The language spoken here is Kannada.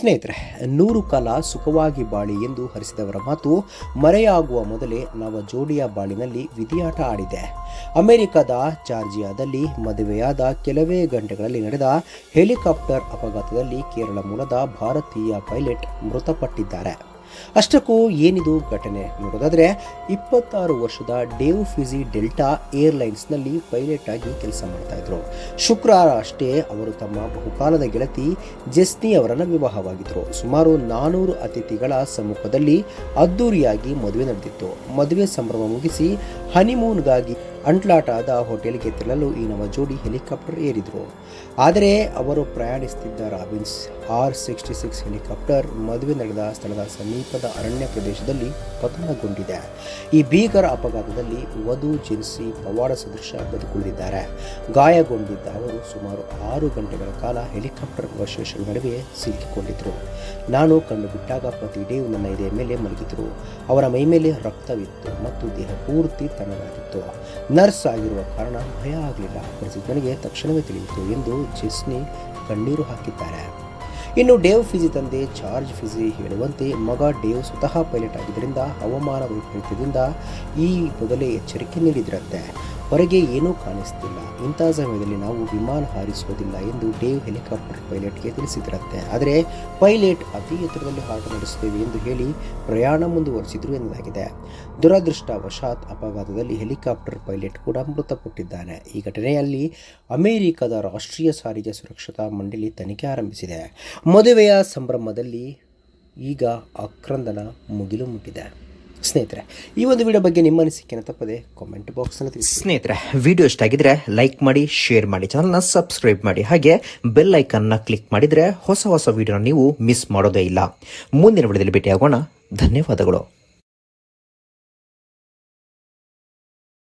ಸ್ನೇಹಿತರೆ, 100 ಕಾಲ ಸುಖವಾಗಿ ಬಾಳಿ ಎಂದು ಹರಿಸಿದವರ ಮಾತು ಮರೆಯಾಗುವ ಮೊದಲೇ ನವ ಜೋಡಿಯ ಬಾಳಿನಲ್ಲಿ ವಿಧಿಯಾಟ ಆಡಿದೆ. ಅಮೆರಿಕದ ಜಾರ್ಜಿಯಾದಲ್ಲಿ ಮದುವೆಯಾದ ಕೆಲವೇ ಗಂಟೆಗಳಲ್ಲಿ ನಡೆದ ಹೆಲಿಕಾಪ್ಟರ್ ಅಪಘಾತದಲ್ಲಿ ಕೇರಳ ಮೂಲದ ಭಾರತೀಯ ಪೈಲಟ್ ಮೃತಪಟ್ಟಿದ್ದಾರೆ. ಅಷ್ಟಕ್ಕೂ ಏನಿದು ಘಟನೆ ನೋಡೋದಾದ್ರೆ, 26 ವರ್ಷದ ಡೇವ್ ಫಿಜಿ ಡೆಲ್ಟಾ ಏರ್ಲೈನ್ಸ್ನಲ್ಲಿ ಪೈಲಟ್ ಆಗಿ ಕೆಲಸ ಮಾಡ್ತಾ ಇದ್ರು. ಶುಕ್ರವಾರ ಅಷ್ಟೇ ಅವರು ತಮ್ಮ ಬಹುಕಾಲದ ಗೆಳತಿ ಜೆಸ್ನಿ ಅವರನ್ನ ವಿವಾಹವಾಗಿದ್ದರು. ಸುಮಾರು 400 ಅತಿಥಿಗಳ ಸಮ್ಮುಖದಲ್ಲಿ ಅದ್ದೂರಿಯಾಗಿ ಮದುವೆ ನಡೆದಿತ್ತು. ಮದುವೆ ಸಂಭ್ರಮ ಮುಗಿಸಿ ಹನಿಮೂನ್ಗಾಗಿ ಅಂಟ್ಲಾಟಾದ ಹೋಟೆಲ್ಗೆ ತೆರಳಲು ಈ ನವ ಜೋಡಿ ಹೆಲಿಕಾಪ್ಟರ್ ಏರಿದ್ರು. ಆದರೆ ಅವರು ಪ್ರಯಾಣಿಸುತ್ತಿದ್ದ ರಾಬಿನ್ಸ್ R-66 ಹೆಲಿಕಾಪ್ಟರ್ ಮದುವೆ ನಡೆದ ಸ್ಥಳದ ಸಮೀಪದ ಅರಣ್ಯ ಪ್ರದೇಶದಲ್ಲಿ ಪತನಗೊಂಡಿದೆ. ಈ ಭೀಕರ ಅಪಘಾತದಲ್ಲಿ ವಧು ಜೆನ್ಸಿ ಪವಾಡ ಸದೃಶ ಬದುಕುಳಿದಿದ್ದಾರೆ. ಗಾಯಗೊಂಡಿದ್ದ ಅವರು ಸುಮಾರು 6 ಗಂಟೆಗಳ ಕಾಲ ಹೆಲಿಕಾಪ್ಟರ್ ಅವಶೇಷಗಳ ನಡುವೆ ಸಿಲುಕಿಕೊಂಡಿದ್ದರು. ನಾನು ಕಂಡು ಬಿಟ್ಟಾಗ ಪತಿ ಡೇವ್ ನನ್ನ ಎದೆಯ ಮೇಲೆ ಮಲಗಿದ್ರು. ಅವರ ಮೈಮೇಲೆ ರಕ್ತವಿತ್ತು ಮತ್ತು ದೇಹ ಪೂರ್ತಿ ತಣ್ಣಗಾಗಿತ್ತು. ನರ್ಸ್ ಆಗಿರುವ ಕಾರಣ ಭಯ ಆಗಲಿಲ್ಲ. ಪರಿಸ್ಥಿತಿ ನನಗೆ ತಕ್ಷಣವೇ ತಿಳಿಯಿತು ಎಂದು ಜೆಸ್ನಿ ಕಣ್ಣೀರು ಹಾಕಿದ್ದಾರೆ. ಇನ್ನು ಡೇವ್ ಫಿಜಿ ತಂದೆ ಜಾರ್ಜ್ ಫಿಜಿ ಹೇಳುವಂತೆ, ಮಗ ಡೇವ್ ಸ್ವತಃ ಪೈಲಟ್ ಆಗಿದ್ದರಿಂದ ಹವಾಮಾನ ವೈಪರೀತ್ಯದಿಂದ ಈ ಮೊದಲೇ ಎಚ್ಚರಿಕೆ ನೀಡಿದ್ರಂತೆ. ಹೊರಗೆ ಏನೂ ಕಾಣಿಸ್ತಿಲ್ಲ, ಇಂಥ ಸಮಯದಲ್ಲಿ ನಾವು ವಿಮಾನ ಹಾರಿಸೋದಿಲ್ಲ ಎಂದು ಡೇವ್ ಹೆಲಿಕಾಪ್ಟರ್ ಪೈಲಟ್ಗೆ ತಿಳಿಸಿದ್ರಂತೆ. ಆದರೆ ಪೈಲಟ್ ಅತಿ ಎತ್ತರದಲ್ಲಿ ಹಾರಾಟ ನಡೆಸುತ್ತೇವೆ ಎಂದು ಹೇಳಿ ಪ್ರಯಾಣ ಮುಂದುವರಿಸಿದ್ರು ಎನ್ನಲಾಗಿದೆ. ದುರದೃಷ್ಟವಶಾತ್ ಅಪಘಾತದಲ್ಲಿ ಹೆಲಿಕಾಪ್ಟರ್ ಪೈಲಟ್ ಕೂಡ ಮೃತಪಟ್ಟಿದ್ದಾನೆ. ಈ ಘಟನೆಯಲ್ಲಿ ಅಮೆರಿಕದ ರಾಷ್ಟ್ರೀಯ ಸಾರಿಗೆ ಸುರಕ್ಷತಾ ಮಂಡಳಿ ತನಿಖೆ ಆರಂಭಿಸಿದೆ. ಮದುವೆಯ ಸಂಭ್ರಮದಲ್ಲಿ ಈಗ ಆಕ್ರಂದನ ಮುಗಿಲು ಮುಟ್ಟಿದೆ. ಸ್ನೇಹಿತರೆ, ಈ ಒಂದು ವಿಡಿಯೋ ಬಗ್ಗೆ ನಿಮ್ಮ ಅನಿಸಿಕೆಯನ್ನು ತಪ್ಪದೆ ಕಾಮೆಂಟ್ ಬಾಕ್ಸ್ನಲ್ಲಿ ತಿಳಿಸಿ. ಸ್ನೇಹಿತರೆ, ವಿಡಿಯೋ ಇಷ್ಟ ಆಗಿದ್ರೆ ಲೈಕ್ ಮಾಡಿ, ಶೇರ್ ಮಾಡಿ, ಚಾನಲ್ನ ಸಬ್ಸ್ಕ್ರೈಬ್ ಮಾಡಿ, ಹಾಗೆ ಬೆಲ್ ಐಕನ್ನ ಕ್ಲಿಕ್ ಮಾಡಿದರೆ ಹೊಸ ವಿಡಿಯೋನ ನೀವು ಮಿಸ್ ಮಾಡೋದೇ ಇಲ್ಲ. ಮುಂದಿನ ವಿಡಿಯೋದಲ್ಲಿ ಭೇಟಿಯಾಗೋಣ. ಧನ್ಯವಾದಗಳು.